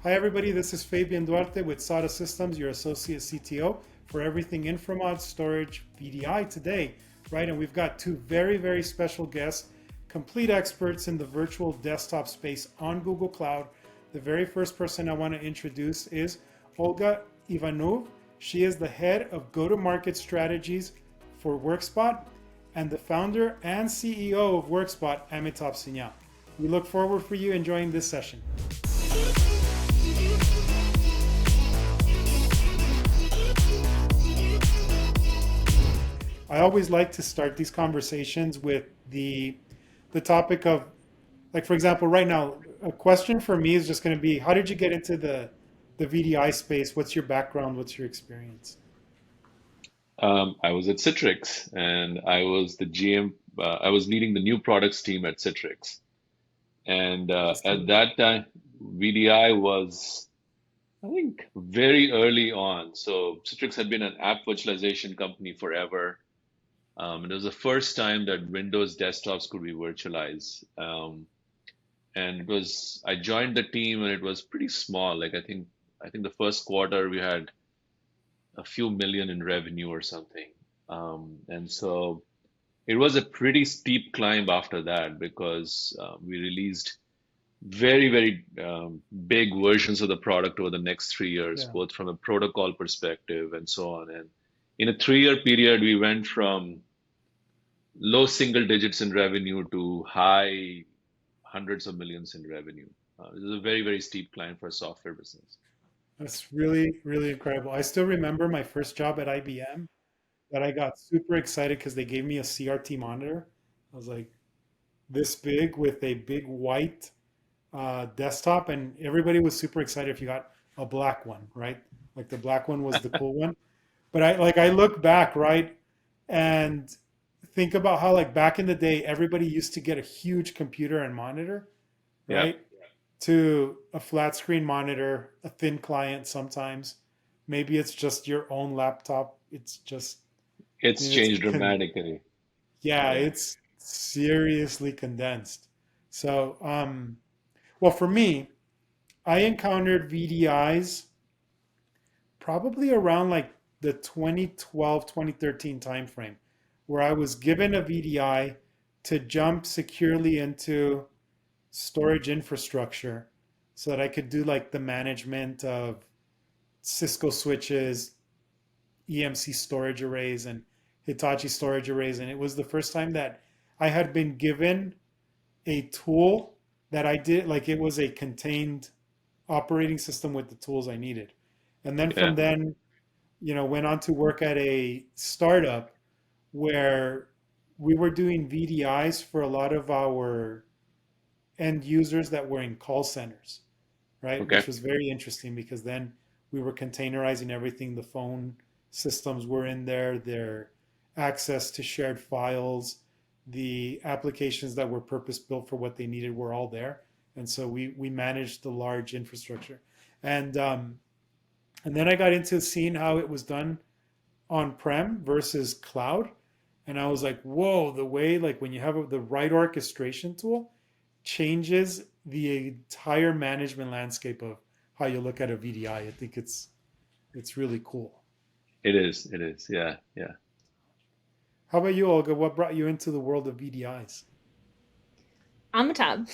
Hi, everybody. This is Fabian Duarte with SADA Systems, your associate CTO for everything Inframod Storage VDI today, right? And we've got two very, very special guests, complete experts in the virtual desktop space on Google Cloud. The very first person I want to introduce is Olga Ivanou. She is the head of go-to-market strategies for Workspot and the founder and CEO of Workspot, Amitabh Sinha. We look forward for you enjoying this session. I always like to start these conversations with the topic of, like, for example, right now, a question for me is just going to be, how did you get into the VDI space? What's your background? What's your experience? I was at Citrix and I was the GM. I was leading the new products team at Citrix. And at Awesome. that time, VDI was, I think, very early on. So Citrix had been an app virtualization company forever. And it was the first time that Windows desktops could be virtualized. And I joined the team and it was pretty small. I think the first quarter we had a few million in revenue or something. And so it was a pretty steep climb after that because we released very, very big versions of the product over the next 3 years, Yeah. both from a protocol perspective and so on. And in a 3 year period, we went from low single digits in revenue to high hundreds of millions in revenue. It was a very, very steep climb for a software business. That's really, really incredible. I still remember my first job at IBM that I got super excited because they gave me a CRT monitor. I was like this big with a big white desktop, and everybody was super excited if you got a black one, right? Like the black one was the cool one. But I look back, right, and think about how like back in the day everybody used to get a huge computer and monitor, Yeah, right? To a flat screen monitor, a thin client sometimes. Maybe it's just your own laptop. It's just it's it's changed con dramatically. yeah, Yeah. it's seriously condensed. So well for me, I encountered VDIs probably around like the 2012 2013 timeframe where I was given a VDI to jump securely into storage infrastructure so that I could do like the management of Cisco switches, EMC storage arrays, and Hitachi storage arrays. And it was the first time that I had been given a tool that I did, like it was a contained operating system with the tools I needed. And then from Yeah. then, went on to work at a startup where we were doing VDIs for a lot of our end users that were in call centers, right? Okay. Which was very interesting because then we were containerizing everything. The phone systems were in there, their access to shared files, the applications that were purpose built for what they needed were all there. And so we managed the large infrastructure. And and then I got into seeing how it was done on-prem versus cloud. And I was like, whoa, the way like when you have the right orchestration tool changes the entire management landscape of how you look at a VDI. I think it's really cool. It is. It is. Yeah. Yeah. How about you, Olga? What brought you into the world of VDIs? Amitabh.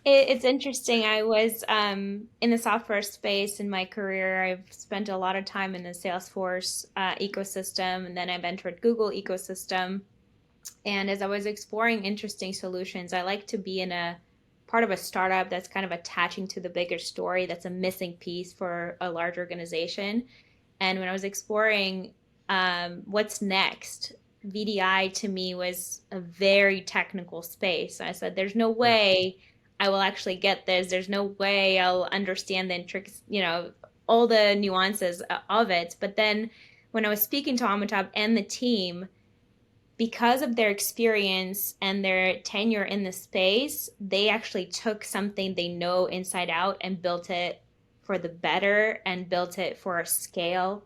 It's interesting. I was in the software space in my career. I've spent a lot of time in the Salesforce ecosystem, and then I've entered Google ecosystem. And as I was exploring interesting solutions, I like to be in a part of a startup that's kind of attaching to the bigger story that's a missing piece for a large organization. And when I was exploring what's next, VDI to me was a very technical space. I said, there's no Yeah. way I will actually get this. There's no way I'll understand the tricks, all the nuances of it. But then when I was speaking to Amitabh and the team, because of their experience and their tenure in the space, they actually took something they know inside out and built it for the better and built it for a scale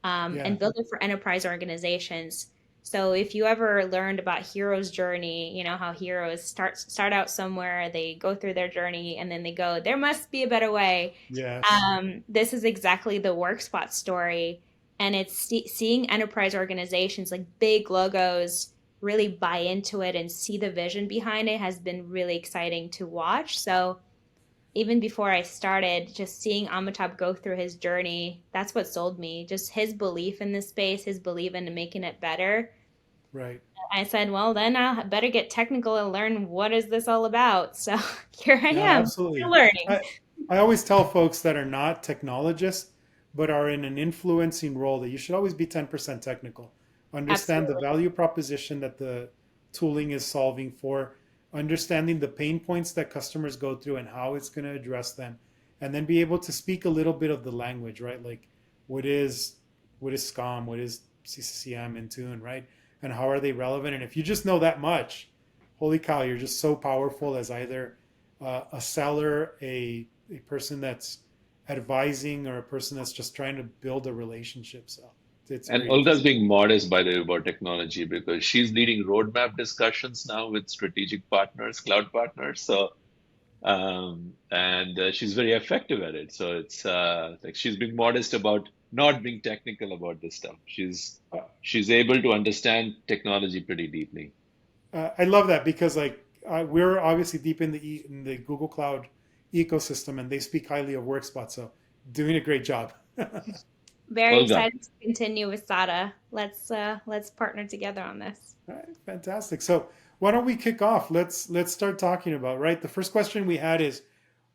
Yeah. and built it for enterprise organizations. So if you ever learned about hero's journey, you know how heroes start out somewhere, they go through their journey, and then they go, there must be a better way. Yes. This is exactly the WorkSpot story, and it's seeing enterprise organizations like big logos really buy into it and see the vision behind it has been really exciting to watch. So even before I started, just seeing Amitabh go through his journey, that's what sold me. Just his belief in this space, his belief in making it better. Right. I said, well, then I better get technical and learn what is this all about. So here I Yeah, am, still absolutely. learning. I always tell folks that are not technologists, but are in an influencing role, that you should always be 10% technical. Understand the Absolutely. value proposition that the tooling is solving for, understanding the pain points that customers go through and how it's going to address them, and then be able to speak a little bit of the language, right? Like what is what is SCOM, what is CCCM, Intune, right? And how are they relevant? And if you just know that much, holy cow, you're just so powerful as either a seller, a person that's advising, or a person that's just trying to build a relationship. So it's And very Olga's interesting. being modest, by the way, about technology because she's leading roadmap discussions now with strategic partners, cloud partners. So, and she's very effective at it. So it's like she's being modest about not being technical about this stuff. Uh, She's able to understand technology pretty deeply. I love that because like we're obviously deep in in the Google Cloud ecosystem, and they speak highly of WorkSpot. So doing a great job. All Very Olga, excited to continue with SADA. Let's partner together on this. right, fantastic. So why don't we kick off? Let's start talking about, right. The first question we had is,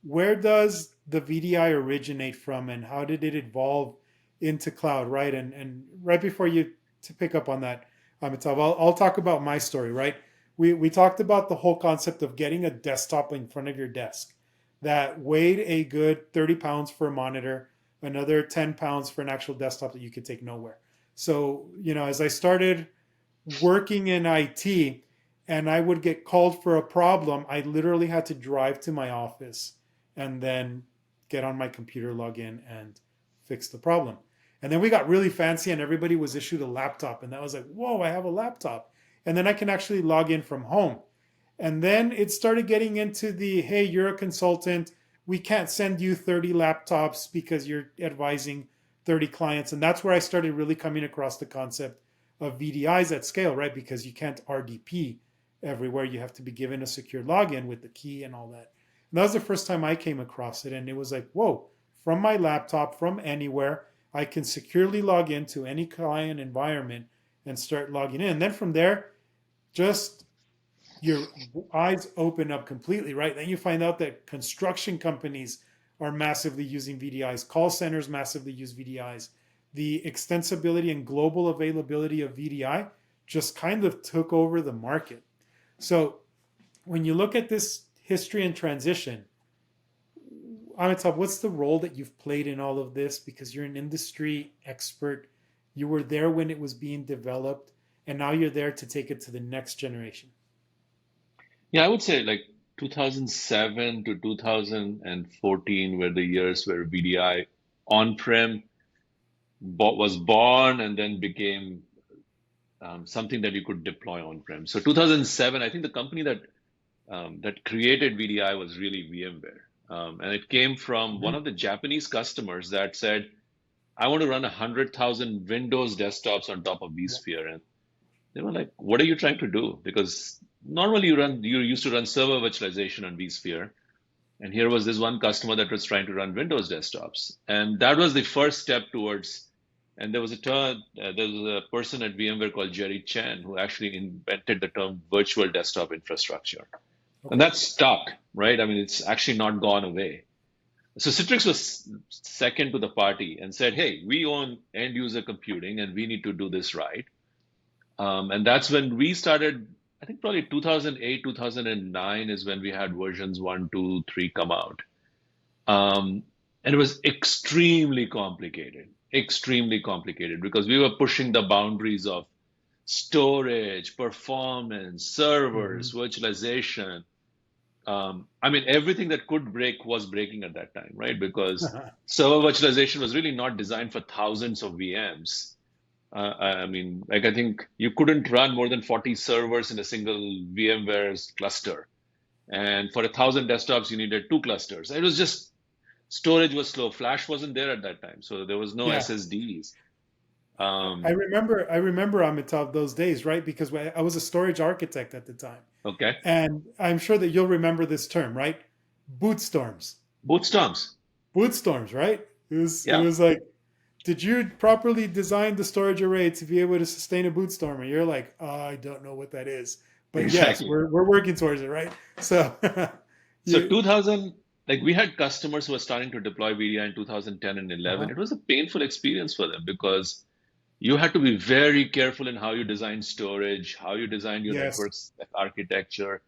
where does the VDI originate from, and how did it evolve into cloud, right? And right before you to pick up on that, Amitabh, I'll talk about my story, right? We talked about the whole concept of getting a desktop in front of your desk that weighed a good 30 pounds for a monitor, another 10 pounds for an actual desktop that you could take nowhere. So, as I started working in IT and I would get called for a problem, I literally had to drive to my office and then get on my computer, log in, and fix the problem. And then we got really fancy and everybody was issued a laptop. And that was like, whoa, I have a laptop. And then I can actually log in from home. And then it started getting into the, hey, you're a consultant. We can't send you 30 laptops because you're advising 30 clients. And that's where I started really coming across the concept of VDIs at scale, right? Because you can't RDP everywhere. You have to be given a secure login with the key and all that. And that was the first time I came across it. And it was like, whoa, from my laptop, from anywhere, I can securely log into any client environment and start logging in. And then from there, just your eyes open up completely, right? Then you find out that construction companies are massively using VDIs, call centers massively use VDIs. The extensibility and global availability of VDI just kind of took over the market. So when you look at this history and transition, Amitabh, what's the role that you've played in all of this? Because you're an industry expert. You were there when it was being developed, and now you're there to take it to the next generation. yeah, I would say like 2007 to 2014 were the years where VDI on-prem was born and then became something that you could deploy on-prem. So 2007, I think the company that created VDI was really VMware, and it came from one Mm-hmm. of the Japanese customers that said, "I want to run 100,000 Windows desktops on top of Yeah. vSphere." And they were like, "What are you trying to do?" Because normally you used to run server virtualization on vSphere, and here was this one customer that was trying to run Windows desktops, and that was the first step towards. And there was a person at VMware called Jerry Chen who actually invented the term virtual desktop infrastructure, and Okay. that's stuck, right? I mean, it's actually not gone away. So Citrix was second to the party and said, "Hey, we own end user computing, and we need to do this right." And that's when we started. I think probably 2008, 2009 is when we had versions one, two, three come out. Um, and it was extremely complicated because we were pushing the boundaries of storage, performance, Mm-hmm. servers, virtualization. I mean, everything that could break was breaking at that time, right? Because server virtualization was really not designed for thousands of VMs. I mean, like I think you couldn't run more than 40 servers in a single VMware's cluster. And for 1,000 desktops, you needed two clusters. It was just storage was slow. Flash wasn't there at that time, so there was no Yeah. SSDs. I Um, remember I remember Amitabh those days, right? Because I was a storage architect at the time. okay, And I'm sure that you'll remember this term, right? Boot storms. boot storms. Boot storms, right? It Yeah, was like, did you properly design the storage array to be able to sustain a boot storm? And you're like, oh, I don't know what that is. But yes, exactly. we're working towards it, right? So So you 2000, like we had customers who were starting to deploy VDI in 2010 and 11. uh-huh. It was a painful experience for them because you had to be very careful in how you design storage, how you design your Yes. networks architecture.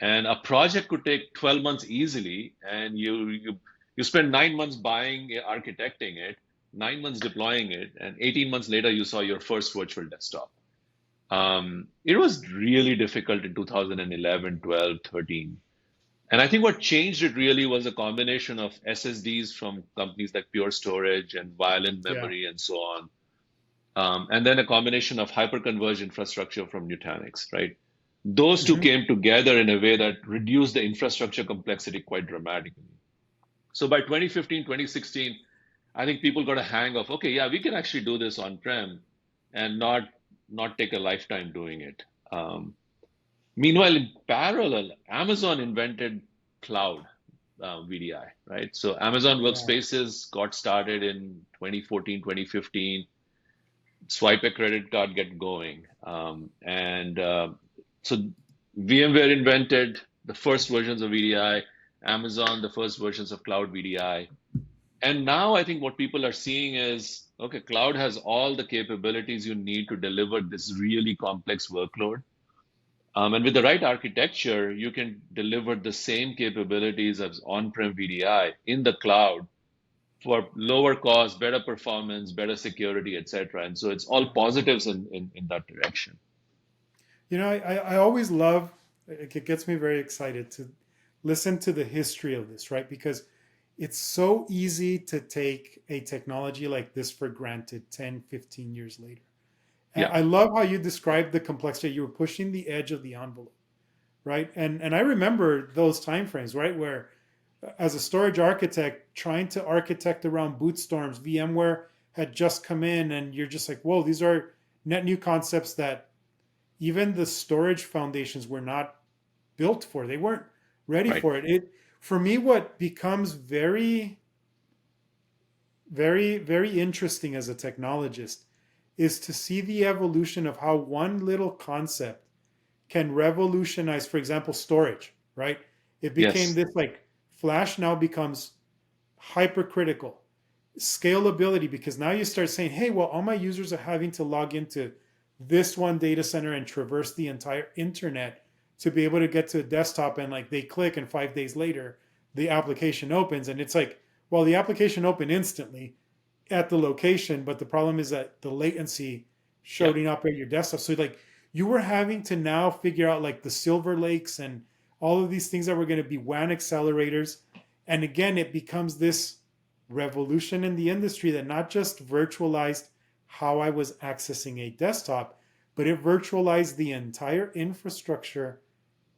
And a project could take 12 months easily, and you spend 9 months buying it, architecting it, 9 months deploying it, and 18 months later you saw your first virtual desktop. It was really difficult in 2011, 12, 13. And I think what changed it really was a combination of SSDs from companies like Pure Storage and Violent Yeah. Memory and so on. And then a combination of hyperconverged infrastructure from Nutanix, right? Those two Hmm. came together in a way that reduced the infrastructure complexity quite dramatically. So by 2015, 2016, I think people got a hang of, okay, yeah, we can actually do this on-prem and not take a lifetime doing it. Meanwhile, in parallel, Amazon invented cloud VDI, right? So Amazon Yeah. Workspaces got started in 2014, 2015. Swipe a credit card, get going. And so VMware invented the first versions of VDI, Amazon, the first versions of cloud VDI. And now I think what people are seeing is, okay, cloud has all the capabilities you need to deliver this really complex workload. And with the right architecture, you can deliver the same capabilities as on-prem VDI in the cloud for lower cost, better performance, better security, etc. And so it's all positives in that direction. I always love, it gets me very excited to listen to the history of this, right? Because it's so easy to take a technology like this for granted 10, 15 years later. And Yeah. I love how you described the complexity. You were pushing the edge of the envelope, right? And I remember those timeframes, right? Where as a storage architect, trying to architect around boot storms, VMware had just come in and you're just like, whoa, these are net new concepts that even the storage foundations were not built for. They weren't ready Right. for it. It for me, what becomes very, very, very interesting as a technologist is to see the evolution of how one little concept can revolutionize, for example, storage, right? It became Yes. this like flash now becomes hypercritical. Scalability, because now you start saying, hey, well, all my users are having to log into this one data center and traverse the entire internet to be able to get to a desktop, and like they click and 5 days later the application opens, and it's like, well, the application opened instantly at the location, but the problem is that the latency Yeah. showing up at your desktop. So like you were having to now figure out like the Silver Lakes and all of these things that were going to be WAN accelerators. And again, it becomes this revolution in the industry that not just virtualized how I was accessing a desktop, but it virtualized the entire infrastructure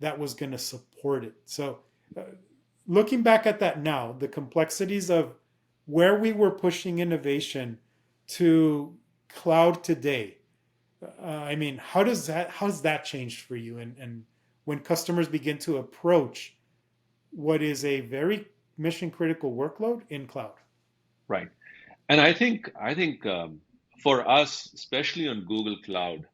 that was going to support it. So, uh, looking back at that now, the complexities of where we were pushing innovation to cloud today. I mean, how's that changed for you? And when customers begin to approach what is a very mission critical workload in cloud. Right. And I think for us, especially on Google Cloud,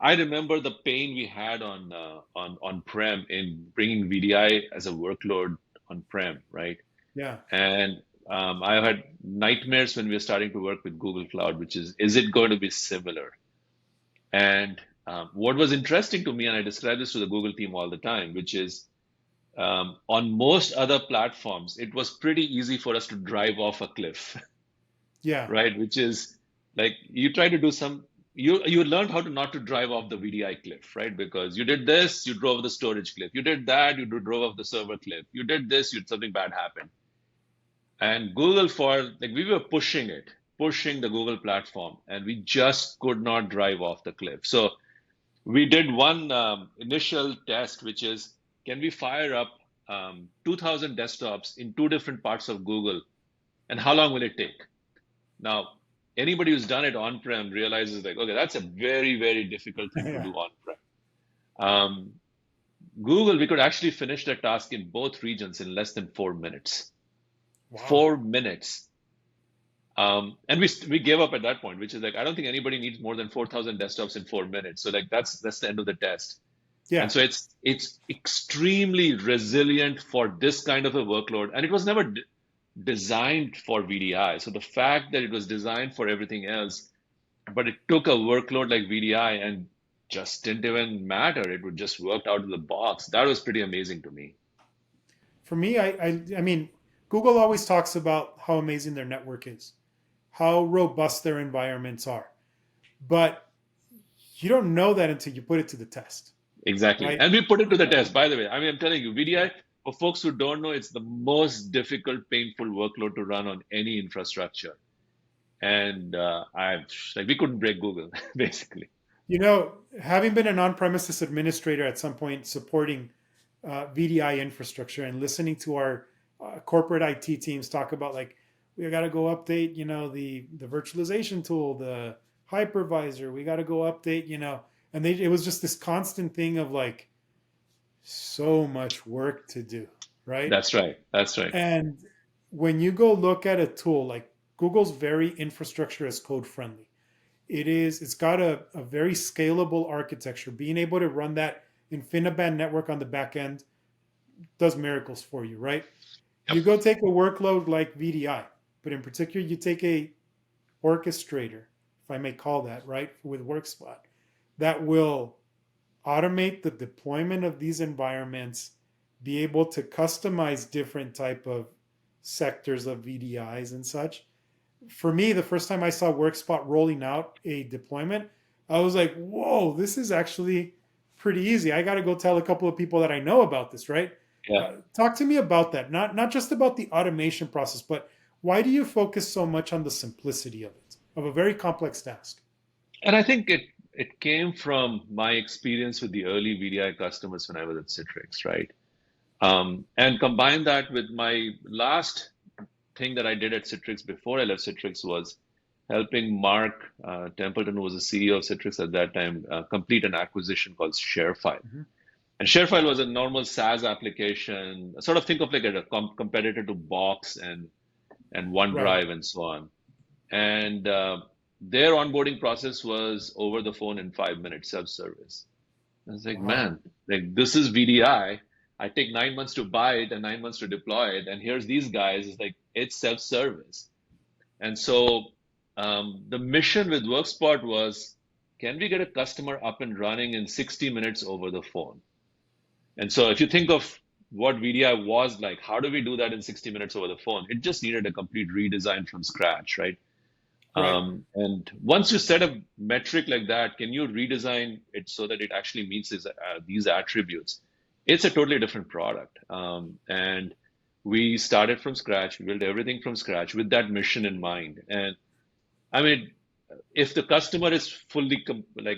I remember the pain we had on-prem in bringing VDI as a workload on-prem, right? Yeah. And I had nightmares when we were starting to work with Google Cloud, which is it going to be similar? And what was interesting to me, and I describe this to the Google team all the time, which is on most other platforms, it was pretty easy for us to drive off a cliff, Yeah. right? Which is like you try to do some, you learned how to not to drive off the VDI cliff, right? Because you did this, you drove the storage cliff. You did that, you drove off the server cliff. You did this, something bad happened. And Google for like we were pushing it. pushing the Google platform, and we just could not drive off the cliff. So we did one initial test, which is, can we fire up 2,000 desktops in two different parts of Google, and how long will it take? Now, anybody who's done it on-prem realizes like, okay, that's a very, very difficult thing to Yeah. do on-prem. Google, we could actually finish the task in both regions in less than 4 minutes. Wow. 4 minutes. And we gave up at that point, which is like, I don't think anybody needs more than 4,000 desktops in 4 minutes. So like that's the end of the test. Yeah. And so it's extremely resilient for this kind of a workload, and it was never designed for VDI. So the fact that it was designed for everything else, but it took a workload like VDI and just didn't even matter. It would just work out of the box. That was pretty amazing to me. For me, I mean, Google always talks about how amazing their network is, how robust their environments are, but you don't know that until you put it to the test, Exactly. right? And we put it to the test, by the way. I mean, I'm telling you, VDI, for folks who don't know, it's the most difficult, painful workload to run on any infrastructure. And we couldn't break Google, basically. You know, having been an on-premises administrator at some point supporting VDI infrastructure and listening to our corporate IT teams talk about like, we got to go update, you know, the virtualization tool, the hypervisor, we got to go update, you know, and it was just this constant thing of like so much work to do, right? That's right. That's right. And when you go look at a tool like Google's very infrastructure as code friendly. It's got a very scalable architecture. Being able to run that InfiniBand network on the back end does miracles for you, right? Yep. You go take a workload like VDI, but in particular, you take a orchestrator, if I may call that, right, with Workspot, that will automate the deployment of these environments, be able to customize different type of sectors of VDIs and such. For me, the first time I saw Workspot rolling out a deployment, I was like, whoa, this is actually pretty easy. I got to go tell a couple of people that I know about this, right? Yeah. Talk to me about that. Not just about the automation process, but why do you focus so much on the simplicity of it, of a very complex task? And I think it came from my experience with the early VDI customers when I was at Citrix, right? And combine that with my last thing that I did at Citrix before I left Citrix was helping Mark Templeton, who was the CEO of Citrix at that time, complete an acquisition called ShareFile. Mm-hmm. And ShareFile was a normal SaaS application, sort of think of like a competitor to Box and OneDrive Right. and so on. And their onboarding process was over the phone in 5 minutes, self-service. I was like, Wow. man, like this is VDI. I take 9 months to buy it and 9 months to deploy it. And here's these guys, it's like, it's self-service. And so the mission with Workspot was, can we get a customer up and running in 60 minutes over the phone? And so if you think of what VDI was like, how do we do that in 60 minutes over the phone? It just needed a complete redesign from scratch, right? Right. And once you set a metric like that, can you redesign it so that it actually meets these attributes? It's a totally different product. And we started from scratch. We built everything from scratch with that mission in mind. And I mean, if the customer is fully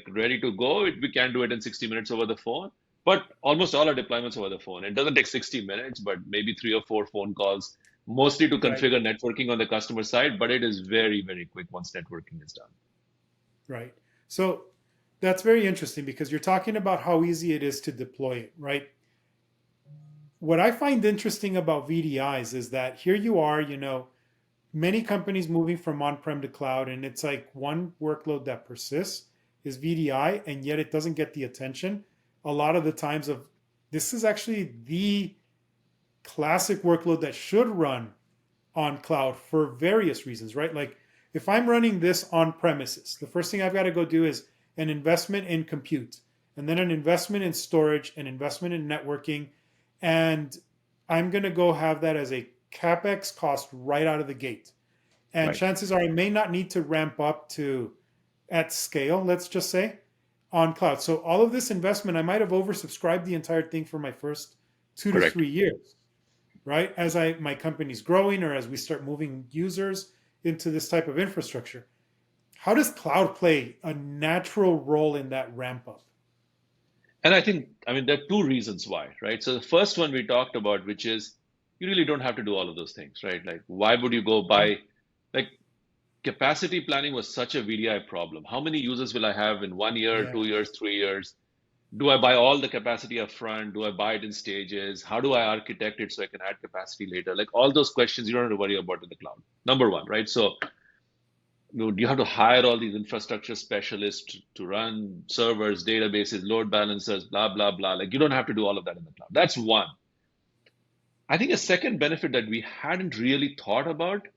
ready to go, we can do it in 60 minutes over the phone. But almost all our deployments over the phone. It doesn't take 60 minutes, but maybe 3 or 4 phone calls, mostly to Right. configure networking on the customer side. But it is very, very quick once networking is done. Right. So that's very interesting because you're talking about how easy it is to deploy it, right? What I find interesting about VDIs is that here you are, you know, many companies moving from on-prem to cloud, and it's like one workload that persists is VDI, and yet it doesn't get the attention a lot of the times of this is actually the classic workload that should run on cloud for various reasons, right? Like if I'm running this on premises, the first thing I've got to go do is an investment in compute, and then an investment in storage, an investment in networking, and I'm going to go have that as a CapEx cost right out of the gate. And Right. chances are I may not need to ramp up to at scale, let's just say, on cloud. So all of this investment, I might have oversubscribed the entire thing for my first 2 to Correct. 3 years, right? As my company's growing or as we start moving users, into this type of infrastructure. How does cloud play a natural role in that ramp up? And I mean, there are two reasons why, right? So the first one we talked about, which is you really don't have to do all of those things, right? Like, why would you go buy, like, capacity planning was such a VDI problem. How many users will I have in 1 year, Yeah, 2 years, 3 years? Do I buy all the capacity up front? Do I buy it in stages? How do I architect it so I can add capacity later? Like all those questions you don't have to worry about in the cloud. Number one, right? So you have to hire all these infrastructure specialists to run servers, databases, load balancers, blah, blah, blah. Like you don't have to do all of that in the cloud. That's one. I think a second benefit that we hadn't really thought about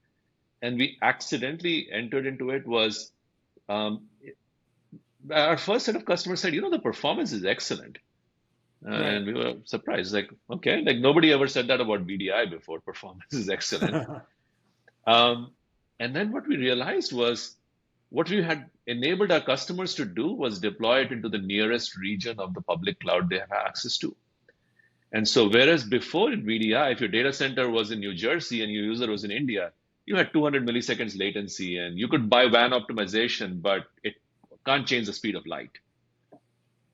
and we accidentally entered into it was um, our first set of customers said, the performance is excellent. right. And we were surprised, like, okay, like nobody ever said that about VDI before. Performance is excellent. Um, and then what we realized was what we had enabled our customers to do was deploy it into the nearest region of the public cloud they have access to. And so, whereas before in VDI, if your data center was in New Jersey and your user was in India, you had 200 milliseconds latency and you could buy WAN optimization, but it can't change the speed of light.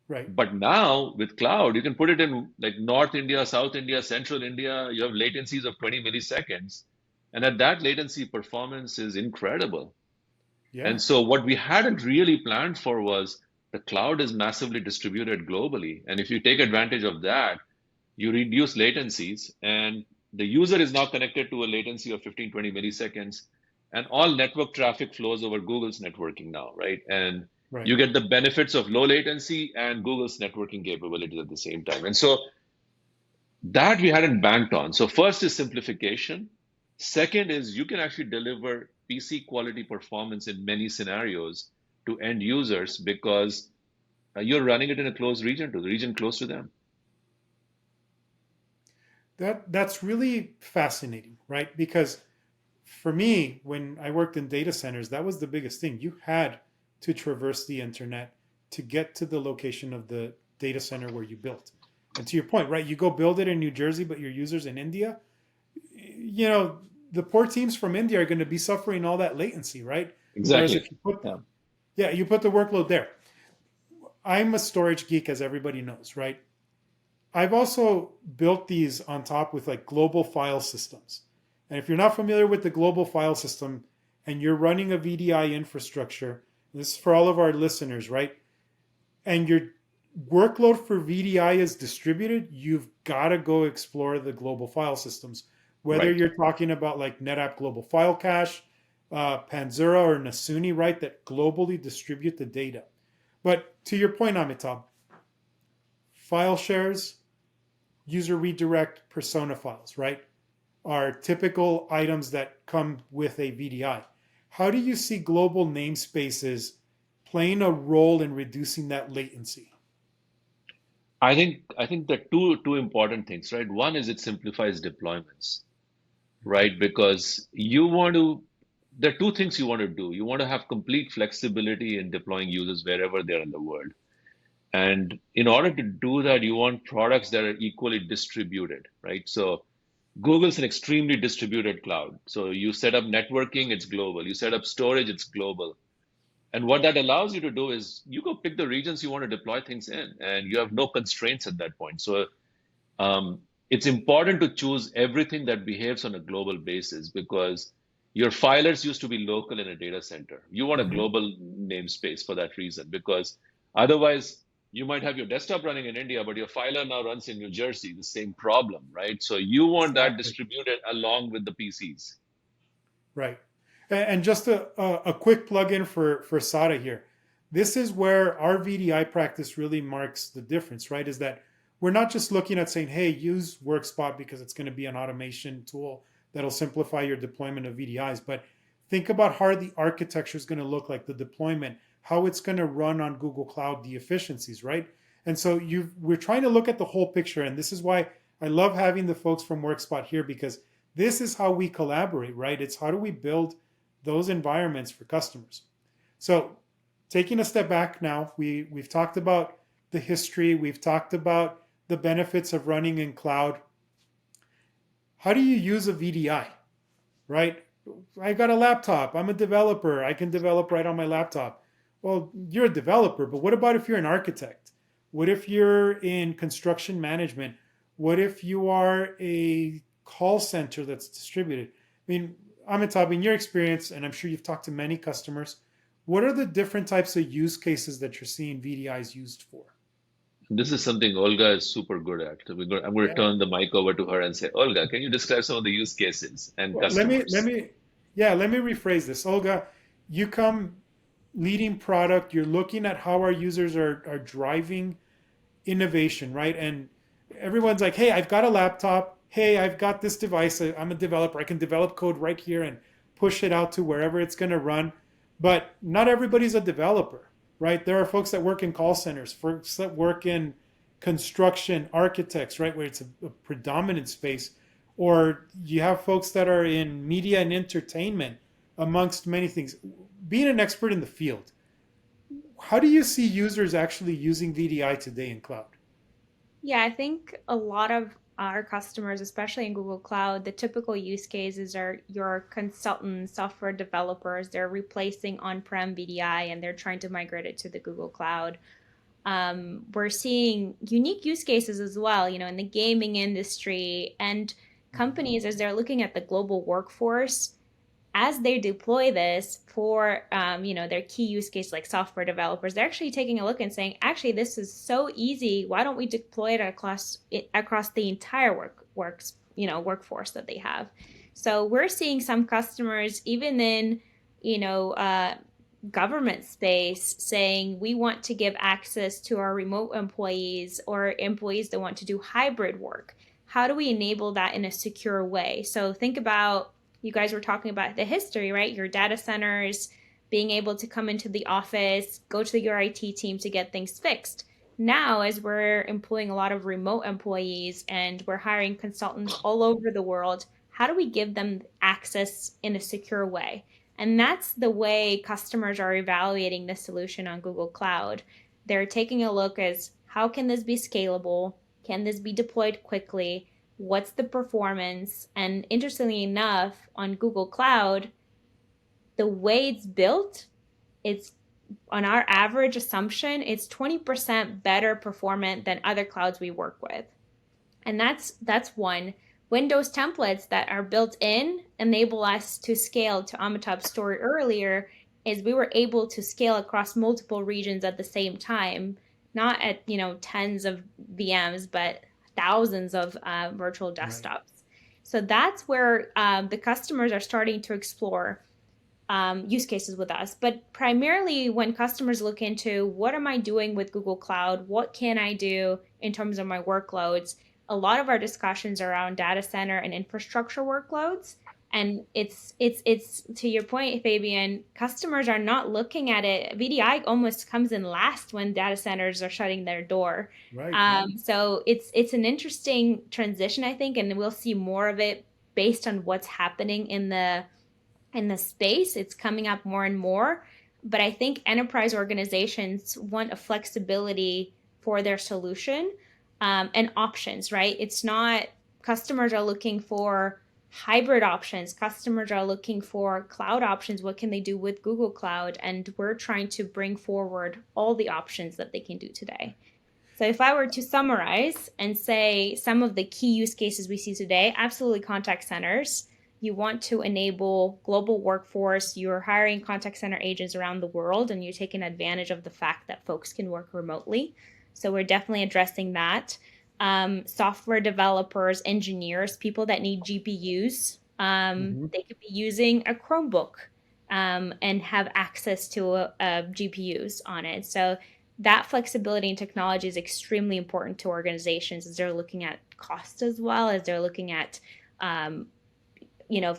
Right. But now with cloud, you can put it in like North India, South India, Central India. You have latencies of 20 milliseconds. And at that latency, performance is incredible. Yeah. And so what we hadn't really planned for was the cloud is massively distributed globally. And if you take advantage of that, you reduce latencies and the user is now connected to a latency of 15, 20 milliseconds. And all network traffic flows over Google's networking now, right? And Right. you get the benefits of low latency and Google's networking capabilities at the same time. And so that we hadn't banked on. So first is simplification. Second is you can actually deliver PC quality performance in many scenarios to end users because you're running it in a closed region to the region close to them. That's really fascinating, right? Because for me, when I worked in data centers, that was the biggest thing. You had to traverse the internet to get to the location of the data center where you built. And to your point, right? You go build it in New Jersey, but your users in India, the poor teams from India are going to be suffering all that latency, right? Whereas Exactly. if you put, Yeah. yeah, you put the workload there. I'm a storage geek, as everybody knows, right? I've also built these on top with like global file systems. And if you're not familiar with the global file system and you're running a VDI infrastructure, this is for all of our listeners, right? And your workload for VDI is distributed, you've got to go explore the global file systems. Whether Right. you're talking about like NetApp Global File Cache, Panzera, or Nasuni, right, that globally distribute the data. But to your point, Amitabh, file shares, user redirect, persona files, right, are typical items that come with a VDI. How do you see global namespaces playing a role in reducing that latency? I think the two important things, right? One is it simplifies deployments, right? Because there are two things you want to do. You want to have complete flexibility in deploying users wherever they're in the world. And in order to do that, you want products that are equally distributed, right? So Google's an extremely distributed cloud. So you set up networking, it's global. You set up storage, it's global. And what that allows you to do is you go pick the regions you want to deploy things in, and you have no constraints at that point. So it's important to choose everything that behaves on a global basis because your filers used to be local in a data center. You want a Mm-hmm. global namespace for that reason because otherwise you might have your desktop running in India, but your filer now runs in New Jersey, the same problem, right? So you want that Exactly. distributed along with the PCs. Right. And just a quick plug-in for SADA here. This is where our VDI practice really marks the difference, right? Is that we're not just looking at saying, hey, use Workspot because it's going to be an automation tool that'll simplify your deployment of VDIs, but think about how the architecture is going to look like, the deployment, how it's going to run on Google Cloud, the efficiencies, right? And so we're trying to look at the whole picture, and this is why I love having the folks from Workspot here because this is how we collaborate, right? It's how do we build those environments for customers. So taking a step back now, we've talked about the history, we've talked about the benefits of running in cloud. How do you use a VDI, right? I got a laptop. I'm a developer. I can develop right on my laptop. Well, you're a developer, but what about if you're an architect? What if you're in construction management? What if you are a call center that's distributed? I mean, Amitabh, in your experience, and I'm sure you've talked to many customers, what are the different types of use cases that you're seeing VDIs used for? This is something Olga is super good at. I'm going to Yeah. turn the mic over to her and say, Olga, can you describe some of the use cases and Well, let customers? me, yeah, let me rephrase this. Olga, you come leading product. You're looking at how our users are driving innovation, right? And everyone's like, hey, I've got a laptop. Hey, I've got this device. I'm a developer. I can develop code right here and push it out to wherever it's going to run. But not everybody's a developer, right? There are folks that work in call centers, folks that work in construction, architects, right, where it's a predominant space. Or you have folks that are in media and entertainment, amongst many things. Being an expert in the field, how do you see users actually using VDI today in cloud? Yeah, I think a lot of our customers, especially in Google Cloud, the typical use cases are your consultants, software developers. They're replacing on-prem VDI and they're trying to migrate it to the Google Cloud. We're seeing unique use cases as well, in the gaming industry and companies as they're looking at the global workforce as they deploy this for their key use case like software developers. They're actually taking a look and saying, actually, this is so easy. Why don't we deploy it across the entire workforce that they have? So we're seeing some customers even in you know uh, government space saying we want to give access to our remote employees or employees that want to do hybrid work. How do we enable that in a secure way? So think about, you guys were talking about the history, right? Your data centers being able to come into the office, go to your IT team to get things fixed. Now, as we're employing a lot of remote employees and we're hiring consultants all over the world, how do we give them access in a secure way? And that's the way customers are evaluating the solution on Google Cloud. They're taking a look as how can this be scalable? Can this be deployed quickly? What's the performance? And interestingly enough, on Google Cloud, the way it's built, it's on our average assumption, it's 20% better performant than other clouds we work with. And that's one. Windows templates that are built in enable us to scale, to Amitabh's story earlier, is we were able to scale across multiple regions at the same time, not at tens of VMs, but thousands of virtual Right. desktops. So that's where the customers are starting to explore use cases with us. But primarily, when customers look into what am I doing with Google Cloud, what can I do in terms of my workloads, a lot of our discussions are around data center and infrastructure workloads. And it's to your point, Fabian, customers are not looking at it. VDI almost comes in last when data centers are shutting their door. Right. So it's an interesting transition, I think, and we'll see more of it based on what's happening in the space. It's coming up more and more. But I think enterprise organizations want a flexibility for their solution and options, right? It's not, customers are looking for hybrid options. Customers are looking for cloud options. What can they do with Google Cloud? And we're trying to bring forward all the options that they can do today. So if I were to summarize and say some of the key use cases we see today, absolutely contact centers. You want to enable global workforce. You're hiring contact center agents around the world, and you're taking advantage of the fact that folks can work remotely. So we're definitely addressing that. Software developers, engineers, people that need GPUs, Hmm. they could be using a Chromebook and have access to GPUs on it. So that flexibility in technology is extremely important to organizations as they're looking at cost as well as they're looking at um,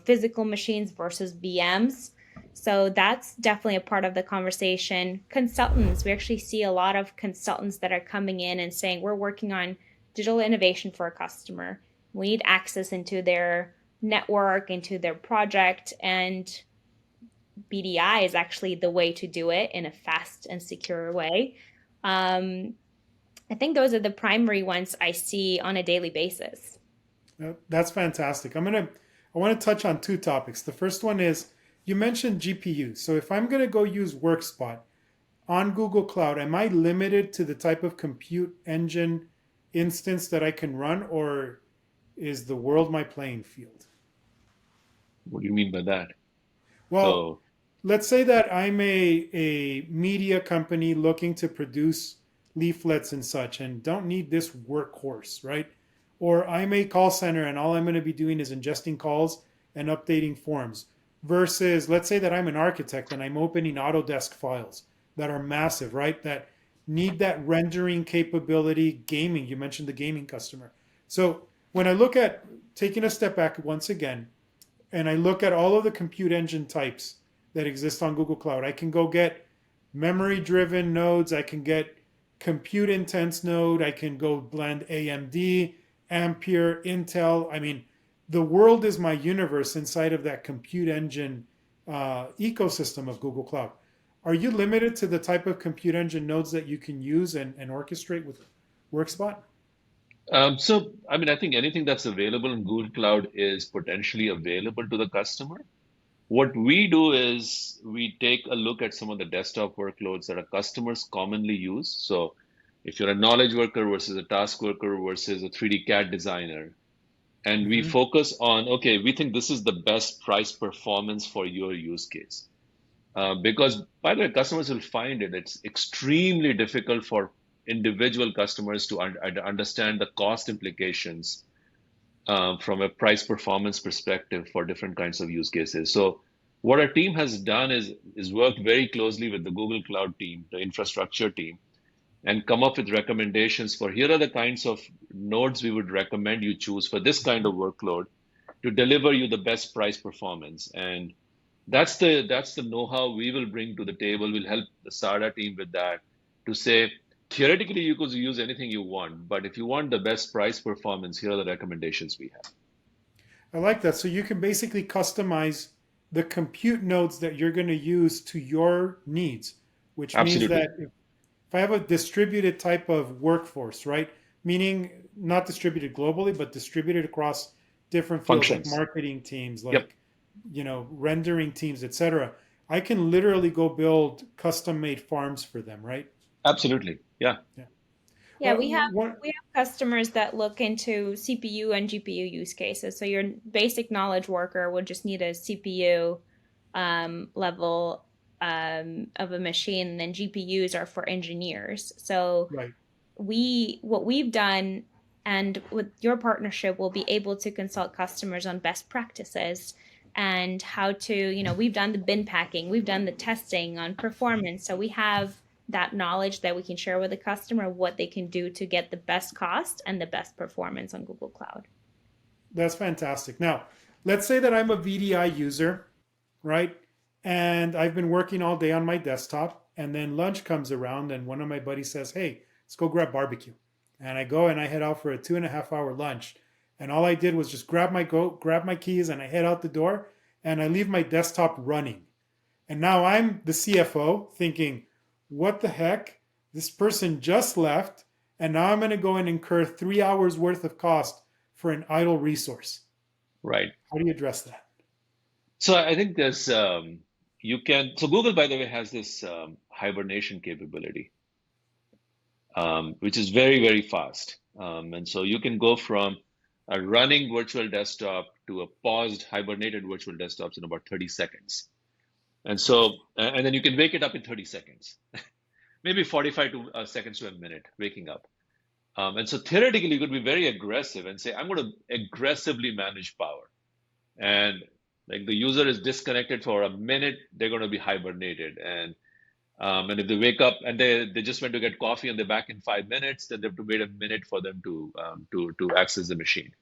physical machines versus VMs. So that's definitely a part of the conversation. Consultants, we actually see a lot of consultants that are coming in and saying, we're working on digital innovation for a customer. We need access into their network, into their project, and BDI is actually the way to do it in a fast and secure way. Um, I think those are the primary ones I see on a daily basis. That's fantastic. I want to touch on two topics. The first one is you mentioned GPU. So if I'm going to go use Workspot on Google Cloud, am I limited to the type of compute engine instance that I can run, or is the world my playing field? What do you mean by that? Well, So, let's say that I'm a media company looking to produce leaflets and such and don't need this workhorse, right? Or I'm a call center and all I'm going to be doing is ingesting calls and updating forms. Versus, let's say that I'm an architect and I'm opening Autodesk files that are massive, right? That need that rendering capability, gaming. You mentioned the gaming customer. So when I look at taking a step back once again, and I look at all of the compute engine types that exist on Google Cloud, I can go get memory driven nodes, I can get compute intense node, I can go blend AMD, Ampere, Intel. I mean, the world is my universe inside of that compute engine ecosystem of Google Cloud. Are you limited to the type of compute engine nodes that you can use and orchestrate with WorkSpot? I mean, I think anything that's available in Google Cloud is potentially available to the customer. What we do is we take a look at some of the desktop workloads that our customers commonly use. So if you're a knowledge worker versus a task worker versus a 3D CAD designer, and we Mm-hmm. focus on, okay, we think this is the best price performance for your use case. Because, by the way, customers will find it's extremely difficult for individual customers to understand the cost implications from a price performance perspective for different kinds of use cases. So what our team has done is worked very closely with the Google Cloud team, the infrastructure team, and come up with recommendations for here are the kinds of nodes we would recommend you choose for this kind of workload to deliver you the best price performance. And that's the know-how we will bring to the table. We'll help the SADA team with that to say, theoretically, you could use anything you want, but if you want the best price performance, here are the recommendations we have. I like that. So you can basically customize the compute nodes that you're going to use to your needs, which means Absolutely. that if I have a distributed type of workforce, right? Meaning not distributed globally, but distributed across different fields like Functions. marketing teams, Yep. like rendering teams, etc. I can literally go build custom made farms for them, right? Absolutely. Yeah. Yeah. Yeah, What? we have customers that look into CPU and GPU use cases. So your basic knowledge worker would just need a CPU level of a machine, and then GPUs are for engineers. So Right. what we've done, and with your partnership, we'll be able to consult customers on best practices and how to, we've done the bin packing, we've done the testing on performance. So we have that knowledge that we can share with the customer what they can do to get the best cost and the best performance on Google Cloud. That's fantastic. Now, let's say that I'm a VDI user, right? And I've been working all day on my desktop, and then lunch comes around, and one of my buddies says, "Hey, let's go grab barbecue." And I go and I head out for a 2.5 hour lunch. And all I did was just grab my keys, and I head out the door, and I leave my desktop running. And now I'm the CFO thinking, what the heck? This person just left, and now I'm going to go and incur 3 hours worth of cost for an idle resource. Right. How do you address that? So I think so Google, by the way, has this hibernation capability, which is very, very fast. And so you can go from a running virtual desktop to a paused, hibernated virtual desktops in about 30 seconds. And then you can wake it up in 30 seconds, maybe 45 seconds to a minute, waking up. And so theoretically, you could be very aggressive and say, I'm going to aggressively manage power. And like the user is disconnected for a minute, they're going to be hibernated. And if they wake up and they just went to get coffee and they're back in 5 minutes, then they have to wait a minute for them to access the machine.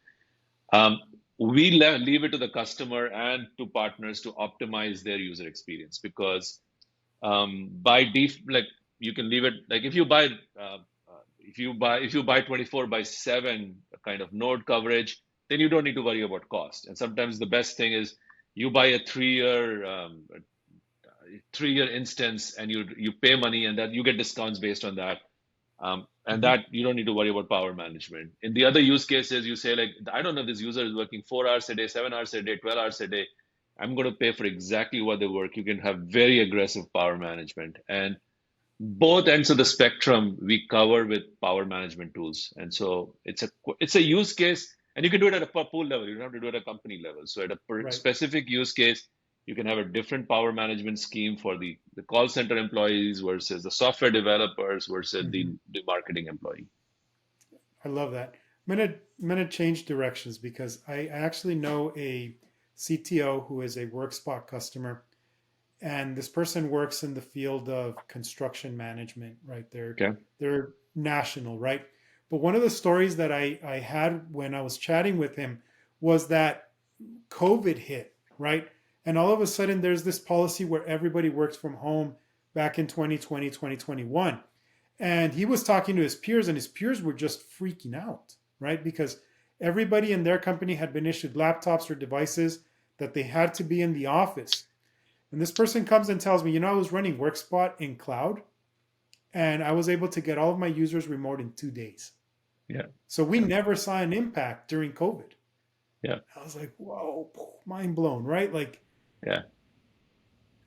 We leave it to the customer and to partners to optimize their user experience because like you can leave it like if you buy 24/7 kind of node coverage, then you don't need to worry about cost. And sometimes the best thing is you buy a 3-year instance and you pay money and that you get discounts based on that. And Mhm. that you don't need to worry about power management. In the other use cases, you say like, I don't know, this user is working 4 hours a day, 7 hours a day, 12 hours a day. I'm going to pay for exactly what they work. You can have very aggressive power management. And both ends of the spectrum we cover with power management tools. And so it's a use case, and you can do it at a pool level. You don't have to do it at a company level. So at a Right. specific use case, you can have a different power management scheme for the call center employees versus the software developers versus Mhm. the marketing employee. I love that. I'm gonna change directions because I actually know a CTO who is a WorkSpot customer, and this person works in the field of construction management. Right, Okay. they're national, right? But one of the stories that I had when I was chatting with him was that COVID hit, right? And all of a sudden, there's this policy where everybody works from home back in 2020, 2021. And he was talking to his peers, and his peers were just freaking out, right? Because everybody in their company had been issued laptops or devices that they had to be in the office. And this person comes and tells me, I was running WorkSpot in cloud, and I was able to get all of my users remote in 2 days. Yeah. So we Yeah. never saw an impact during COVID. Yeah. I was like, whoa, mind blown, right? Like Yeah. And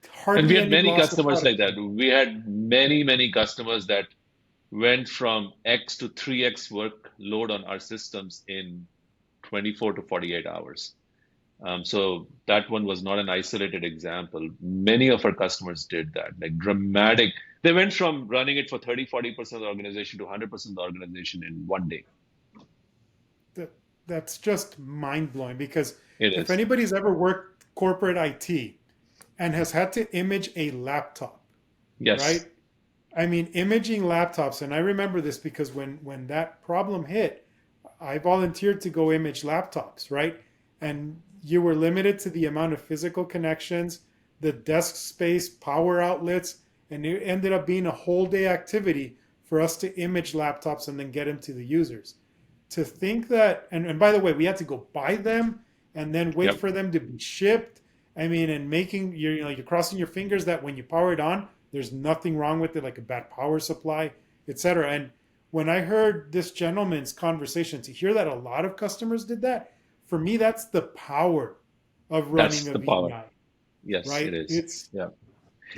we hardly had any many loss of customers like that. productivity. We had many customers that went from X to 3X workload on our systems in 24 to 48 hours. So that one was not an isolated example. Many of our customers did that, like dramatic. They went from running it for 30, 40% of the organization to 100% of the organization in one day. That, that's just mind blowing because It if is. anybody's ever worked corporate IT and has had to image a laptop, Yes. right? I mean, imaging laptops, and I remember this because when that problem hit, I volunteered to go image laptops, right? And you were limited to the amount of physical connections, the desk space, power outlets, and it ended up being a whole day activity for us to image laptops and then get them to the users. To think that, and by the way, we had to go buy them and then wait Yep. for them to be shipped. I mean, and making you're crossing your fingers that when you power it on, there's nothing wrong with it, like a bad power supply, etc. And when I heard this gentleman's conversation, to hear that a lot of customers did that, for me, that's the power of That's running a the power. VDI, Yes, it right? is. It's Yeah.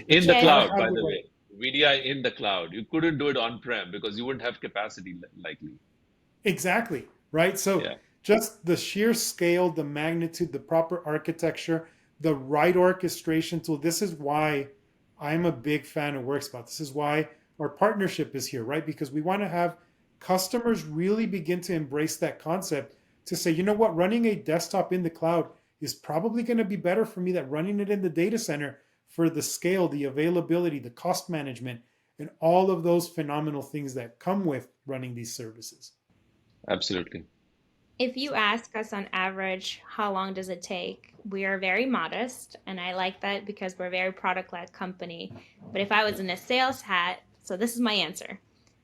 In the you Yeah, gotta cloud, have by the the right. way. VDI in the cloud. You couldn't do it on-prem because you wouldn't have capacity likely. Exactly, right? So Yeah. just the sheer scale, the magnitude, the proper architecture, the right orchestration tool. This is why I'm a big fan of WorkSpot. This is why our partnership is here, right? Because we want to have customers really begin to embrace that concept to say, you know what, running a desktop in the cloud is probably going to be better for me than running it in the data center for the scale, the availability, the cost management, and all of those phenomenal things that come with running these services. Absolutely. if you ask us on average, how long does it take? We are very modest, and I like that because we're a very product-led company. But if I was in a sales hat, so this is my answer.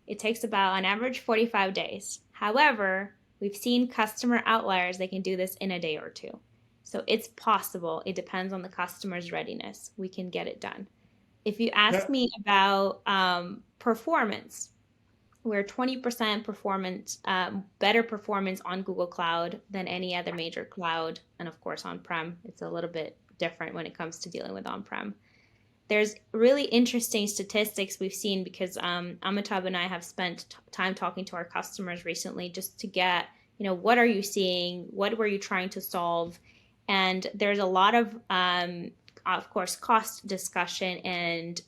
It takes about on average 45 days. However, we've seen customer outliers, they can do this in a day or two. So it's possible. It depends on the customer's readiness. We can get it done. If you ask That me about performance, we're 20% performance, better performance on Google Cloud than any other major cloud. And of course, on-prem, it's a little bit different when it comes to dealing with on-prem. There's really interesting statistics we've seen because Amitabh and I have spent time talking to our customers recently just to get, what are you seeing? What were you trying to solve? And there's a lot of course, cost discussion and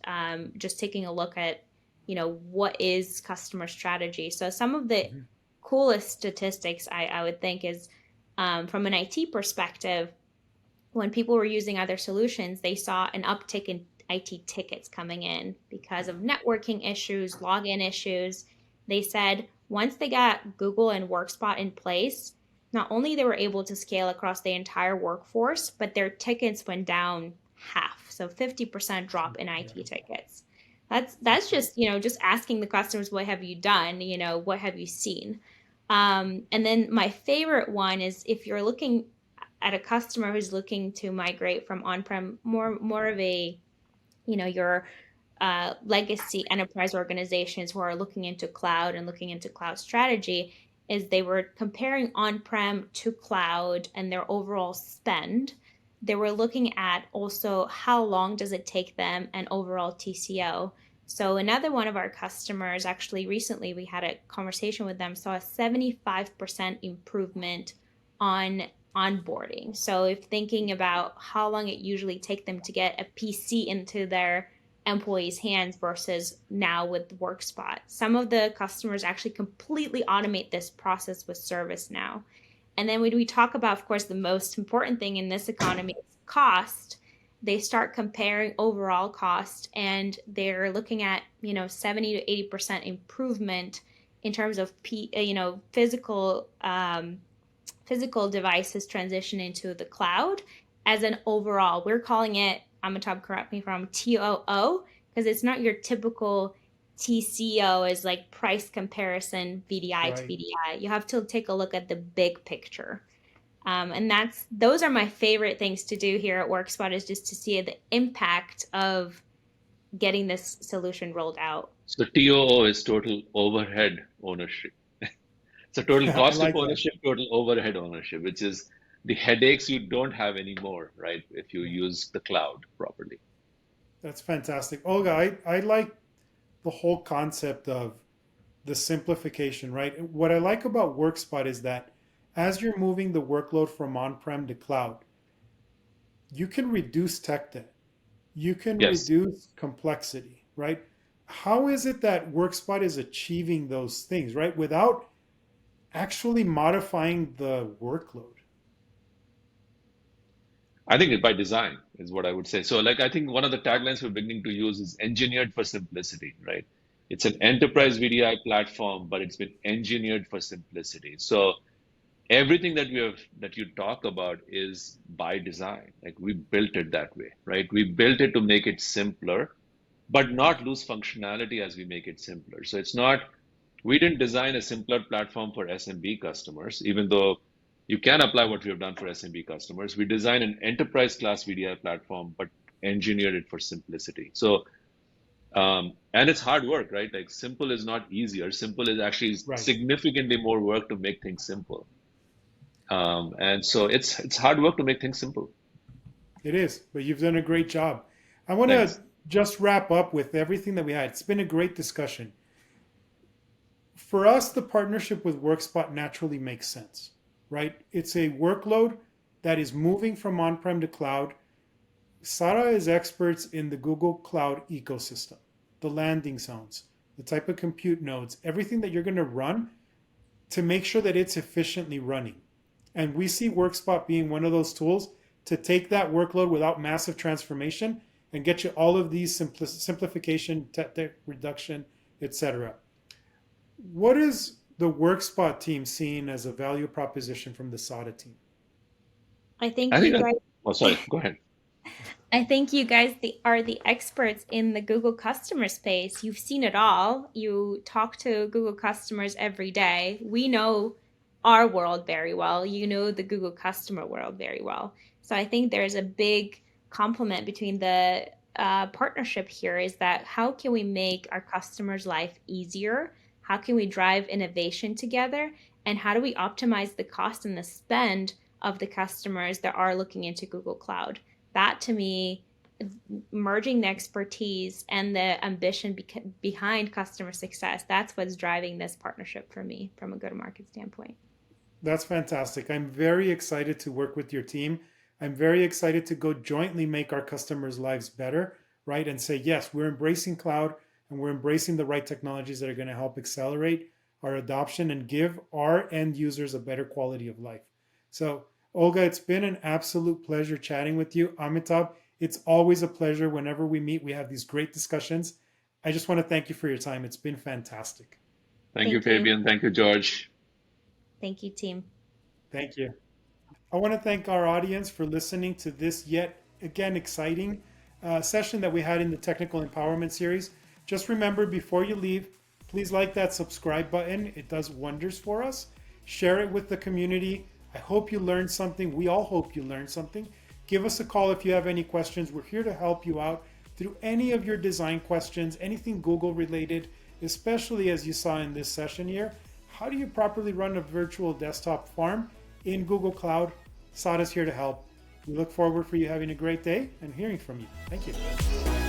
just taking a look at what is customer strategy. So some of the Mhm. coolest statistics I would think is from an IT perspective, when people were using other solutions, they saw an uptick in IT tickets coming in because of networking issues, login issues. They said once they got Google and WorkSpot in place, not only they were able to scale across the entire workforce, but their tickets went down half. So 50% drop in Yeah, IT tickets. That's just, just asking the customers, what have you done? What have you seen? And then my favorite one is if you're looking at a customer who's looking to migrate from on-prem, more of a, you're legacy enterprise organizations who are looking into cloud and looking into cloud strategy is they were comparing on-prem to cloud and their overall spend. They were looking at also how long does it take them and overall TCO. So another one of our customers, actually recently we had a conversation with them, saw a 75% improvement on onboarding. So if thinking about how long it usually take them to get a PC into their employees' hands versus now with WorkSpot, some of the customers actually completely automate this process with ServiceNow. And then when we talk about, of course, the most important thing in this economy is cost, they start comparing overall cost and they're looking at, 70 to 80% improvement in terms of, physical devices transition into the cloud as an overall. We're calling it, Amitabh, correct me if I'm TOO, because it's not your typical TCO as like price comparison VDI to Right. VDI. You have to take a look at the big picture. And those are my favorite things to do here at WorkSpot, is just to see the impact of getting this solution rolled out. So TOO is total overhead ownership. So total I cost of like that. ownership, total overhead ownership, which is the headaches you don't have anymore, right? If you use the cloud properly. That's fantastic. Olga, I like the whole concept of the simplification, right? What I like about WorkSpot is that as you're moving the workload from on-prem to cloud, you can reduce tech debt. You can Yes. reduce complexity, right? How is it that WorkSpot is achieving those things, right? Without actually modifying the workload. I think it by design is what I would say. So, like, I think one of the taglines we're beginning to use is engineered for simplicity, right? It's an enterprise VDI platform, but it's been engineered for simplicity. So, everything that you talk about is by design. Like, we built it that way, right? We built it to make it simpler, but not lose functionality as we make it simpler. So it's not, we didn't design a simpler platform for SMB customers, even though you can apply what we have done for SMB customers. We designed an enterprise class VDI platform, but engineered it for simplicity. So, and it's hard work, right? Like, simple is not easier. Simple is actually Right. significantly more work to make things simple. And so it's hard work to make things simple. It is, but you've done a great job. I want to Thanks. just wrap up with everything that we had. It's been a great discussion. For us, the partnership with WorkSpot naturally makes sense, right? It's a workload that is moving from on-prem to cloud. SADA is experts in the Google Cloud ecosystem, the landing zones, the type of compute nodes, everything that you're going to run to make sure that it's efficiently running. And we see WorkSpot being one of those tools to take that workload without massive transformation and get you all of these simplification, tech reduction, etc. What is the WorkSpot team seeing as a value proposition from the SADA team? I think I think you that, guys oh, sorry, go ahead. I think you guys are the experts in the Google customer space. You've seen it all. You talk to Google customers every day. We know our world very well. You know the Google customer world very well. So I think there's a big complement between the partnership here, is that how can we make our customers' life easier? How can we drive innovation together? And how do we optimize the cost and the spend of the customers that are looking into Google Cloud? That to me, merging the expertise and the ambition behind customer success, that's what's driving this partnership for me from a go-to-market standpoint. That's fantastic. I'm very excited to work with your team. I'm very excited to go jointly make our customers' lives better, right? And say, yes, we're embracing cloud and we're embracing the right technologies that are going to help accelerate our adoption and give our end users a better quality of life. So, Olga, it's been an absolute pleasure chatting with you. Amitabh, it's always a pleasure whenever we meet. We have these great discussions. I just want to thank you for your time. It's been fantastic. Thank you, Thank you. Fabian. Thank you, George. Thank you, team. Thank you. I want to thank our audience for listening to this yet again exciting session that we had in the Technical Empowerment Series. Just remember, before you leave, please like that subscribe button. It does wonders for us. Share it with the community. I hope you learned something. We all hope you learned something. Give us a call if you have any questions. We're here to help you out. through any of your design questions, anything Google related, especially as you saw in this session here. How do you properly run a virtual desktop farm in Google Cloud? SADA is here to help. We look forward for you having a great day and hearing from you. Thank you.